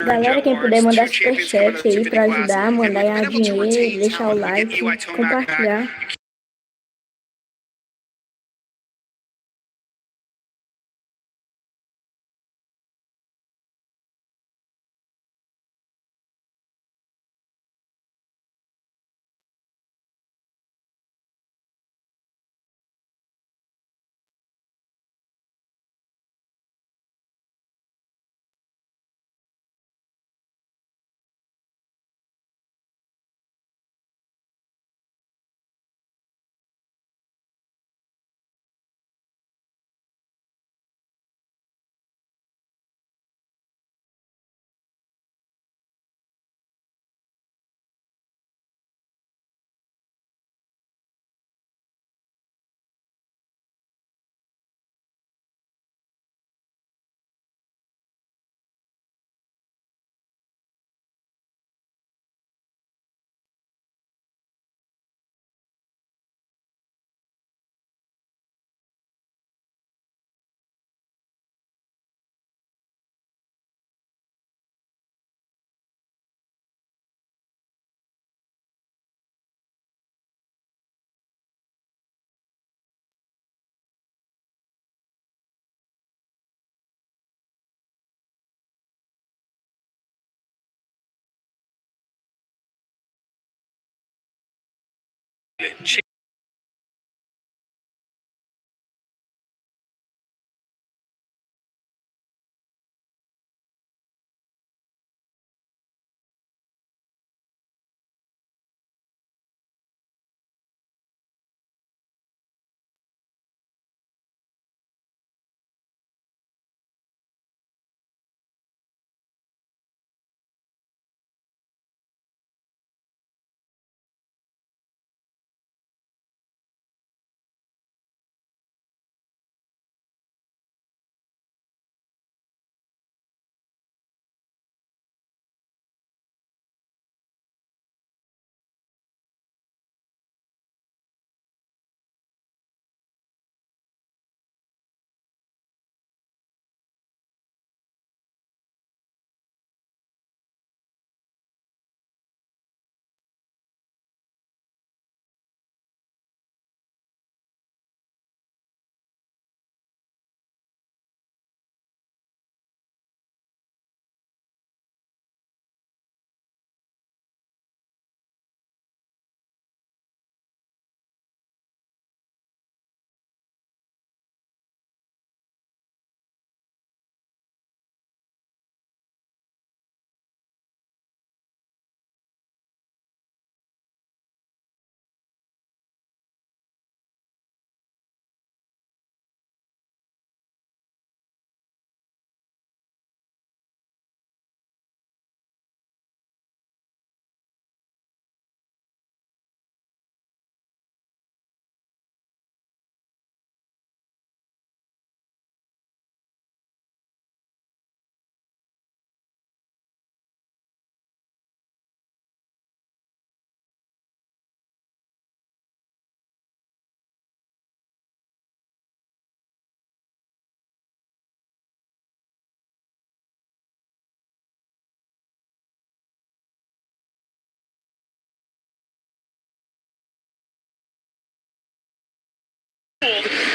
Galera, quem puder mandar superchat aí pra ajudar, mandar dinheiro, deixar o like, compartilhar.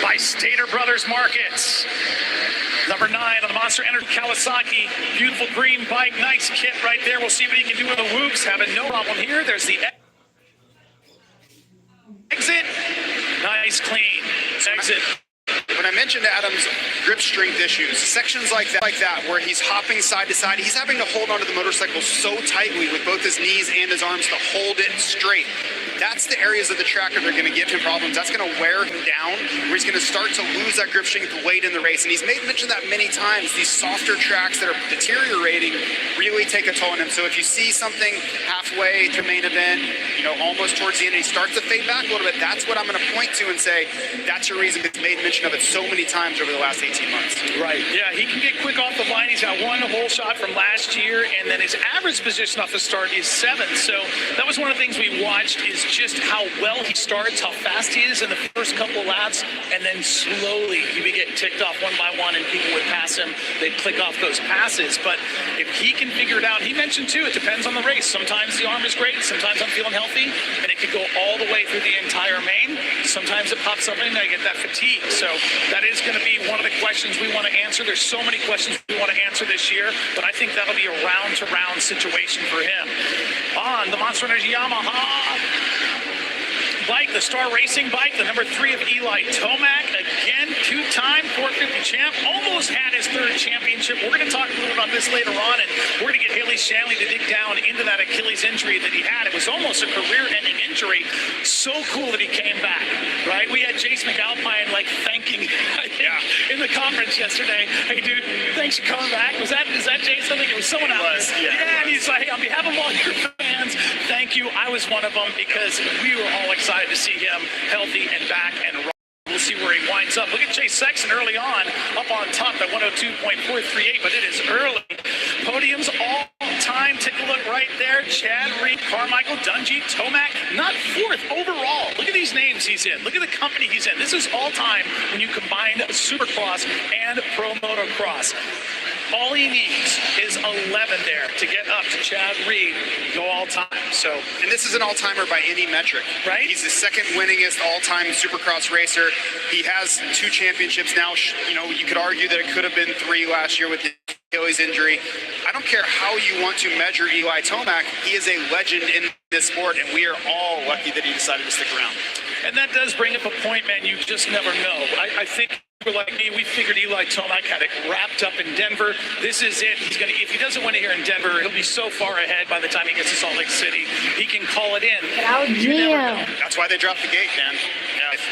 By Stater Brothers Markets. Number 9 on the Monster Energy Kawasaki. Beautiful green bike. Nice kit right there. We'll see what he can do with the whoops. Having no problem here. There's the exit. Nice, clean exit. When I mentioned Adam's grip strength issues, sections like that where he's hopping side to side, he's having to hold onto the motorcycle so tightly with both his knees and his arms to hold it straight. That's the areas of the track that are going to give him problems. That's going to wear him down, where he's going to start to lose that grip strength late in the race. And he's mentioned that many times. These softer tracks that are deteriorating really take a toll on him. So if you see something halfway to main event, almost towards the end, and he starts to fade back a little bit, that's what I'm going to point to and say, that's your reason. He's made mention of it so many times over the last 18 months. Right. Yeah, he can get quick off the line. He's got one whole shot from last year, and then his average position off the start is 7th. So that was one of the things we watched is just how well he starts, how fast he is in the first couple laps, and then slowly he would get ticked off one by one and people would pass him. They'd click off those passes. But if he can figure it out, he mentioned too, it depends on the race. Sometimes the arm is great, sometimes I'm feeling healthy, and it could go all the way through the entire main. Sometimes it pops up and I get that fatigue. So that is going to be one of the questions we want to answer. There's so many questions we want to answer this year, but I think that'll be a round-to-round situation for him. On the Monster Energy Yamaha bike, the Star Racing bike, the number 3 of Eli Tomac, again, 2-time 450 champ, almost had his 3rd championship. We're going to talk a little about this later on, and we're going to get Haley Shanley to dig down into that Achilles injury that he had. It was almost a career-ending injury. So cool that he came back, right? We had Jace McAlpine, thanking in the conference yesterday. Hey, dude, thanks for coming back. Is that Jace? I think it was someone else. Yeah, and he's like, hey, on behalf of all your fans, thank you. I was one of them because we were all excited to see him healthy and back and right. We'll see where he winds up. Look at Chase Sexton early on, up on top at 102.438, but it is early. Podiums all time. Take a look right there. Chad Reed, Carmichael, Dungy, Tomac, not 4th overall. Look at these names he's in. Look at the company he's in. This is all time when you combine Supercross and Pro Motocross. All he needs is 11 there to get up to Chad Reed, go all time. So, and this is an all-timer by any metric, right? He's the 2nd winningest all-time Supercross racer. He has 2 championships now. You could argue that it could have been 3 last year with the Achilles injury. I don't care how you want to measure Eli Tomac. He is a legend in this sport, and we are all lucky that he decided to stick around. And that does bring up a point, man. You just never know. I think people like me, we figured Eli Tomac had it wrapped up in Denver. This is it. He's gonna. If he doesn't win it here in Denver, he'll be so far ahead by the time he gets to Salt Lake City. He can call it in. That's why they dropped the gate, man.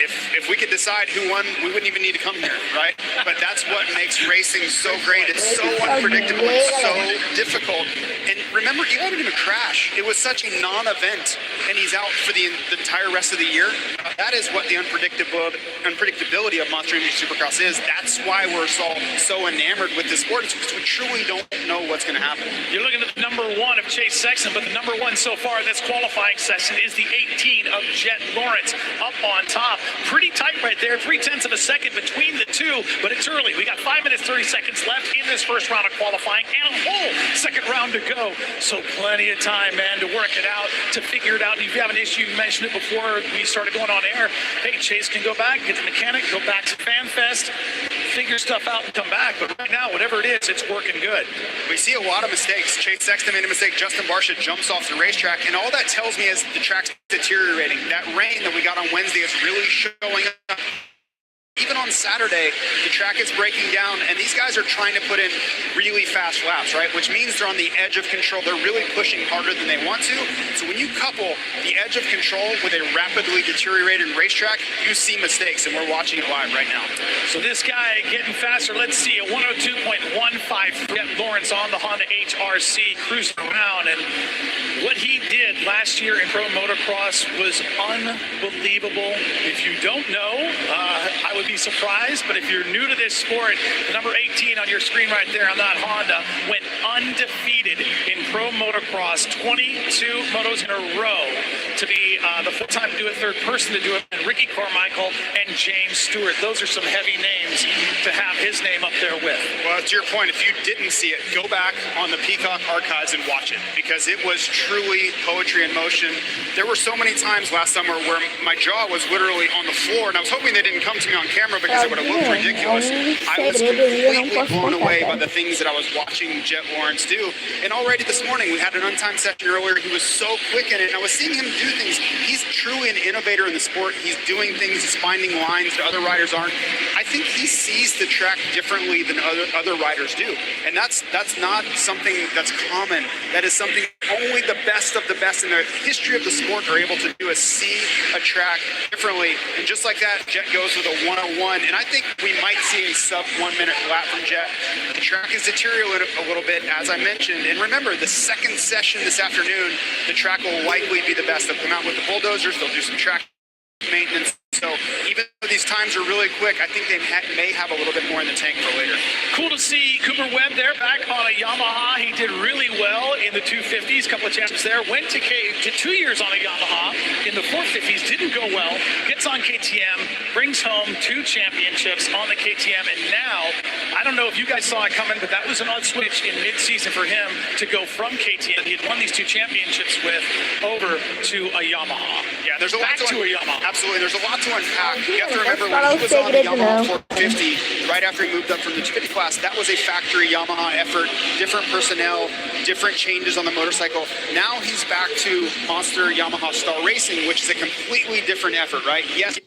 If we could decide who won, we wouldn't even need to come here, right? But that's what makes racing so great. It's so unpredictable. It's so difficult. And remember, Eli didn't even crash. It was such a non-event, and he's out for the entire rest of the year. That is what the unpredictability of Monster Energy Supercross is. That's why we're so enamored with this sport. It's because we truly don't know what's going to happen. You're looking at the number 1 of Chase Sexton, but the number 1 so far this qualifying session is the 18 of Jet Lawrence up on top. Pretty tight right there, 0.3 of a second between the two, but it's early. We got 5 minutes, 30 seconds left in this first round of qualifying and a whole second round to go. So plenty of time, man, to work it out, to figure it out. And if you have an issue, you mentioned it before we started going on air. Hey, Chase can go back, get the mechanic, go back to FanFest, figure stuff out and come back. But right now, whatever it is, it's working good. We see a lot of mistakes. Chase Sexton made a mistake. Justin Barcia jumps off the racetrack. And all that tells me is the track's deteriorating. That rain that we got on Wednesday is really showing up. Even on Saturday, the track is breaking down, and these guys are trying to put in really fast laps, right? Which means they're on the edge of control. They're really pushing harder than they want to. So when you couple the edge of control with a rapidly deteriorating racetrack, you see mistakes, and we're watching it live right now. So this guy getting faster. Let's see, a 102.15. Get Lawrence on the Honda HRC cruising around, and what he did last year in Pro Motocross was unbelievable. If you don't know, I would be surprised, but if you're new to this sport, the number 18 on your screen right there on that Honda went undefeated in Pro Motocross, 22 motos in a row to be the full-time to do it, 3rd person to do it, and Ricky Carmichael and James Stewart. Those are some heavy names to have his name up there with. Well, to your point, if you didn't see it, go back on the Peacock archives and watch it, because it was truly poetry in motion. There were so many times last summer where my jaw was literally on the floor, and I was hoping they didn't come to me on camera because it would have looked ridiculous. I was completely blown away by the things that I was watching Jet Lawrence do. And already this morning, we had an untimed session earlier. He was so quick in it, and I was seeing him do things. He's truly an innovator in the sport. He's doing things, he's finding lines that other riders aren't. I think he sees the track differently than other riders do. And that's not something that's common. That is something only the best of the best in the history of the sport are able to do, is see a track differently. And just like that, Jet goes with a 101. And I think we might see a sub 1 minute lap from Jet. The track is deteriorating a little bit, as I mentioned. And remember, the second session this afternoon, the track will likely be the best. They'll come out with the bulldozers, they'll do some track maintenance. So even though these times are really quick. I think they may have a little bit more in the tank for later. Cool to see Cooper Webb there back on a Yamaha. He did really well in the 250s, couple of championships there. Went to 2 years on a Yamaha in the 450s, didn't go well. Gets on KTM, brings home 2 championships on the KTM, and now, I don't know if you guys saw it coming, but that was an odd switch in mid-season for him to go from KTM. He had won these 2 championships with over to a Yamaha. Yeah, there's a lot to a Yamaha. Absolutely, there's a lot to unpack. You have to remember when he was on the Yamaha 450, right after he moved up from the 250 class, that was a factory Yamaha effort, different personnel, different changes on the motorcycle. Now he's back to Monster Yamaha Star Racing, which is a completely different effort, right? Yes,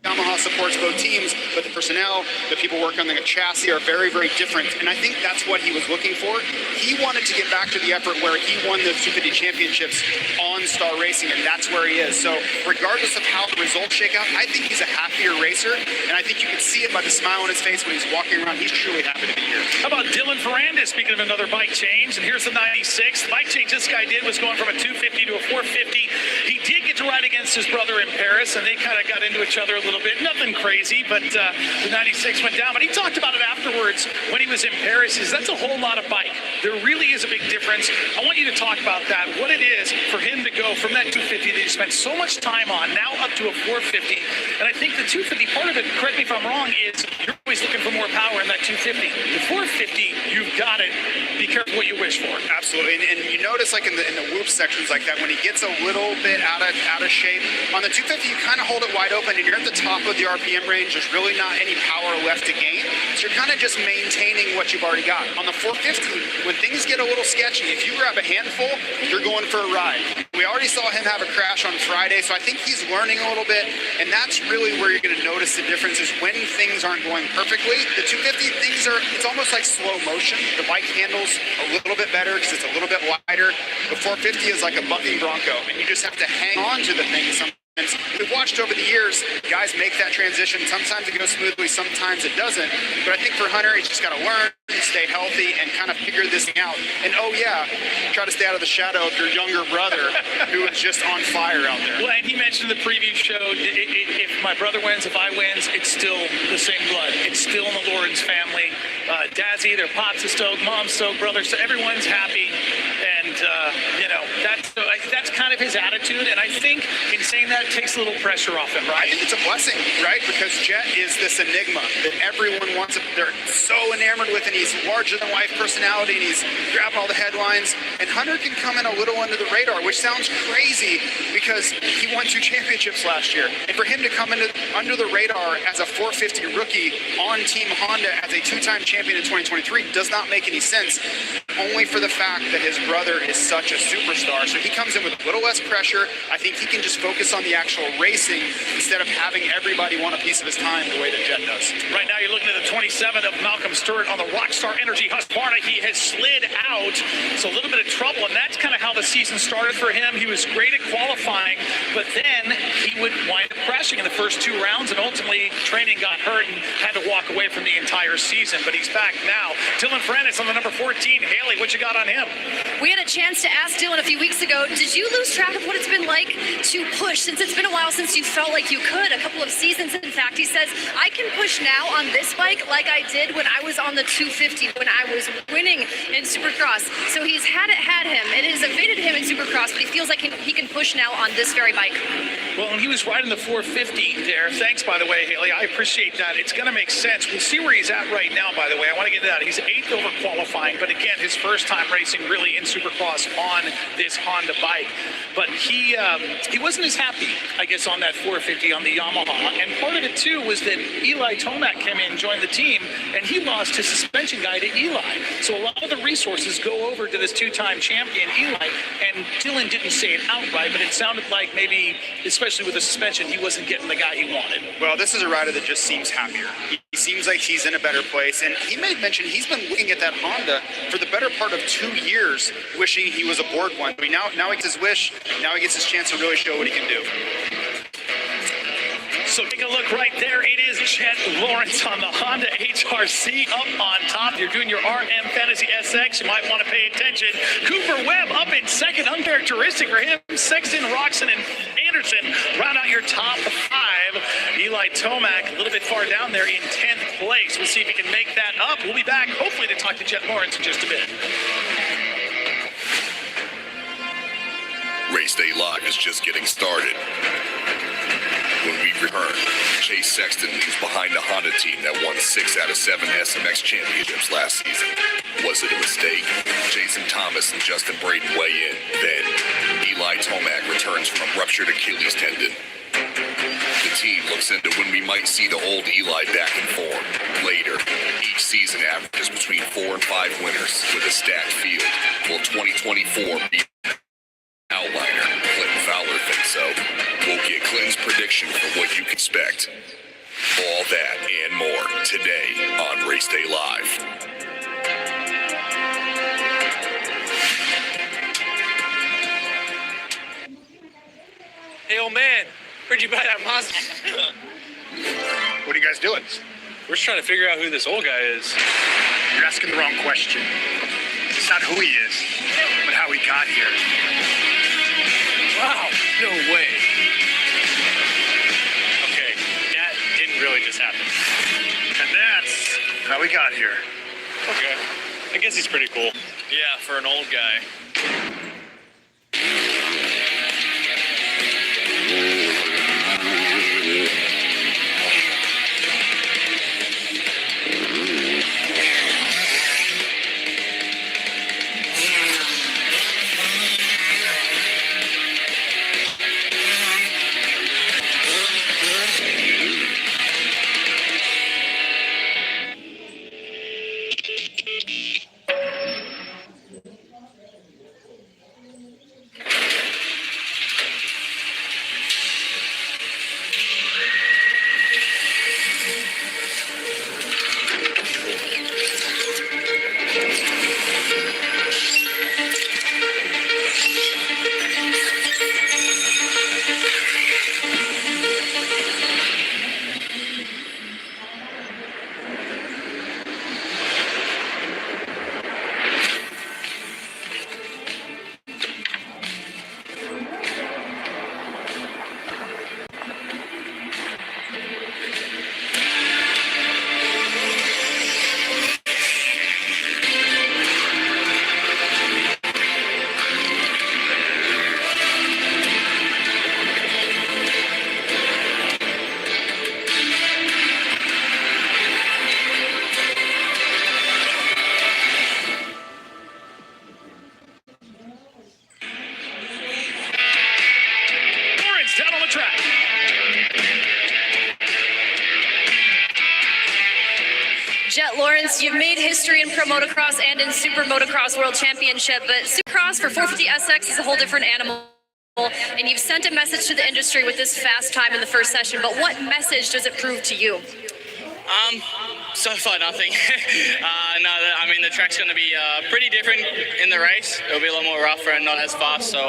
Yamaha supports both teams, but the personnel, the people working on the chassis are very, very different. And I think that's what he was looking for. He wanted to get back to the effort where he won the 250 championships on Star Racing, and that's where he is. So regardless of how the results shake out, I think he's a happier racer, and I think you can see it by the smile on his face when he's walking around. He's truly happy to be here. How about Dylan Ferrandis, speaking of another bike change, and here's the 96. The bike change this guy did was going from a 250 to a 450. He did get to ride against his brother in Paris, and they kind of got into each other a little bit. Nothing crazy, but the 96 went down. But he talked about it afterwards when he was in Paris. That's a whole lot of bike. There really is a big difference. I want you to talk about that, what it is for him to go from that 250 that he spent so much time on, now up to a 450. And I think the 250, part of it, correct me if I'm wrong, is you're always looking for more power in that 250. The 450, you've got it. Be careful what you wish for. Absolutely, and you notice like in the whoop sections like that, when he gets a little bit out of shape, on the 250 you kind of hold it wide open and you're at the top of the RPM range. There's really not any power left to gain, so you're kind of just maintaining what you've already got. On the 450, when things get a little sketchy, if you grab a handful, you're going for a ride. We already saw him have a crash on Friday, so I think he's learning a little bit, and that's really where you're going to notice the difference is when things aren't going perfectly. The 250, it's almost like slow motion. The bike handles a little bit better because it's a little bit wider. The 450 is like a bucking bronco, and you just have to hang on to the thing sometimes. We've watched over the years, guys make that transition. Sometimes it goes smoothly, sometimes it doesn't. But I think for Hunter, he's just got to learn, stay healthy, and kind of figure this thing out. And oh yeah, try to stay out of the shadow of your younger brother who is just on fire out there. Well, and he mentioned in the preview show, if my brother wins, if I wins, it's still the same blood. It's still in the Lawrence family. Dad's either Pops is stoked, Mom's stoked, brother, so everyone's happy. And, that's kind of his attitude. And I think in saying that, takes a little pressure off him, right? I think it's a blessing, right? Because Jet is this enigma that everyone wants. They're so enamored with, and he's larger-than-life personality, and he's grabbing all the headlines. And Hunter can come in a little under the radar, which sounds crazy because he won 2 championships last year. And for him to come under the radar as a 450 rookie on Team Honda as a 2-time champion in 2023 does not make any sense, only for the fact that his brother is such a superstar. So he comes in with a little less pressure. I think he can just focus on the actual racing instead of having everybody want a piece of his time the way that Jet does. Right now you're looking at the 27 of Malcolm Stewart on the Rockstar Energy Husqvarna. He has slid out, so a little bit of trouble, and that's kind of how the season started for him. He was great at qualifying, but then he would wind up crashing in the first 2 rounds, and ultimately training got hurt and had to walk away from the entire season, but he's back now. Dylan Ferrandis on the number 14. Haley, what you got on him? We had a chance to ask Dylan a few weeks ago, did you lose track of what it's been like to push, since it's been a while since you felt like you could, a couple of seasons in fact. He says, I can push now on this bike like I did when I was on the 250, when I was winning in Supercross. So he's had him. It has evaded him in Supercross, but he feels like he can push now on this very bike. Well, and he was riding the 450 there. Thanks, by the way, Haley. I appreciate that. It's going to make sense. We'll see where he's at right now, by the way. I want to get to that. He's 8th over qualifying, but again, his first time racing really in Supercross on this Honda bike. But he wasn't as happy, I guess, on that 450 on the Yamaha. And part of it, too, was that Eli Tomac came in and joined the team, and he lost his suspension guy to Eli. So a lot of the resources go over to this 2-time champion, Eli, and Dylan didn't say it outright, but it sounded like maybe, especially with the suspension, he wasn't getting the guy he wanted. Well, this is a rider that just seems happier. He seems like he's in a better place, and he made mention he's been looking at that Honda for the better part of 2 years, wishing he was aboard one. I mean, now he gets his wish, now he gets his chance to really show what he can do. So take a look right there. It is Jet Lawrence on the Honda HRC up on top. You're doing your RM Fantasy SX. You might want to pay attention. Cooper Webb up in second. Uncharacteristic for him. Sexton, Roxon, and Anderson round out your top 5. Eli Tomac a little bit far down there in 10th place. We'll see if he can make that up. We'll be back, hopefully, to talk to Jet Lawrence in just a bit. Race Day Live is just getting started. When we return, Chase Sexton leaves behind the Honda team that won 6 out of 7 SMX championships last season. Was it a mistake? Jason Thomas and Justin Braden weigh in. Then, Eli Tomac returns from a ruptured Achilles tendon. The team looks into when we might see the old Eli back in form. Later, each season averages between 4 and 5 winners with a stacked field. Will 2024 be outliner? Clinton Fowler thinks so. We'll get Clinton's prediction for what you can expect. All that and more today on Race Day Live. Hey, old man, where'd you buy that Mazda? What are you guys doing? We're just trying to figure out who this old guy is. You're asking the wrong question. It's not who he is, but how he got here. Wow, no way. Okay, that didn't really just happen. And that's how we got here. Okay, I guess he's pretty cool. Yeah, for an old guy. Jet Lawrence, you've made history in Pro Motocross and in Super Motocross World Championship, but Supercross for 450 SX is a whole different animal. And you've sent a message to the industry with this fast time in the first session, but what message does it prove to you? So far nothing. I mean the track's going to be pretty different in the race. It'll be a lot more rougher and not as fast. So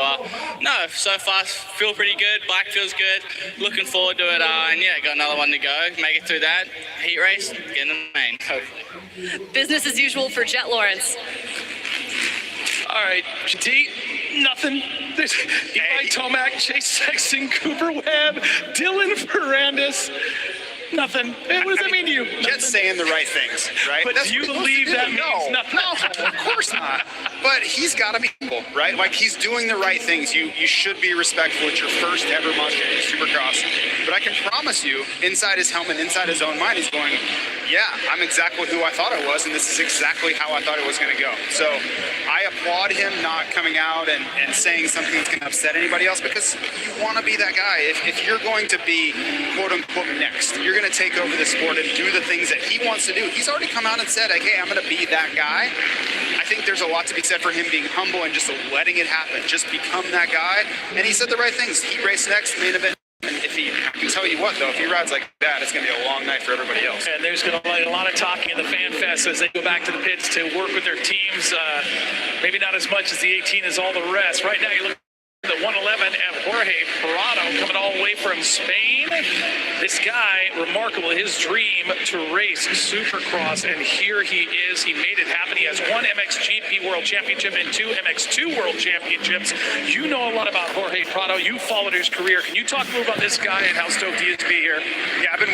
no, so far feel pretty good. Bike feels good. Looking forward to it. And yeah, got another one to go. Make it through that heat race. Get in the main. Hopefully. Business as usual for Jet Lawrence. All right, GT, nothing. There's Eli Tomac, Chase Sexton, Cooper Webb, Dylan Ferrandis. Nothing. Hey, what does that mean to you? Jet's saying the right things, right? But That's do you what believe supposed to that do. means nothing? No, of course not. But he's got to be humble, right? Like, he's doing the right things. You should be respectful. It's your first ever Monster in Supercross. But I can promise you, inside his helmet, inside his own mind, he's going, yeah, I'm exactly who I thought I was, and this is exactly how I thought it was going to go. So I applaud him not coming out and saying something that's going to upset anybody else, because you want to be that guy. If you're going to be, quote-unquote, next, you're going to take over the sport and do the things that he wants to do. He's already come out and said, like, hey, I'm going to be that guy. I think there's a lot to be said for him being humble and just letting it happen. Just become that guy. And he said the right things. Heat race next, main event. And if he, I can tell you what, though, if he rides like that, it's going to be a long night for everybody else. And there's going to be a lot of talking at the Fan Fest as they go back to the pits to work with their teams. Maybe not as much as the 18 as all the rest. Right now, you're looking The 111 and Jorge Prado coming all the way from Spain. This guy, remarkable, his dream to race Supercross, and here he is. He made it happen. He has 1 MXGP World Championship and 2 MX2 World Championships. You know a lot about Jorge Prado. You followed his career. Can you talk a little about this guy and how stoked he is to be here? Yeah, I've been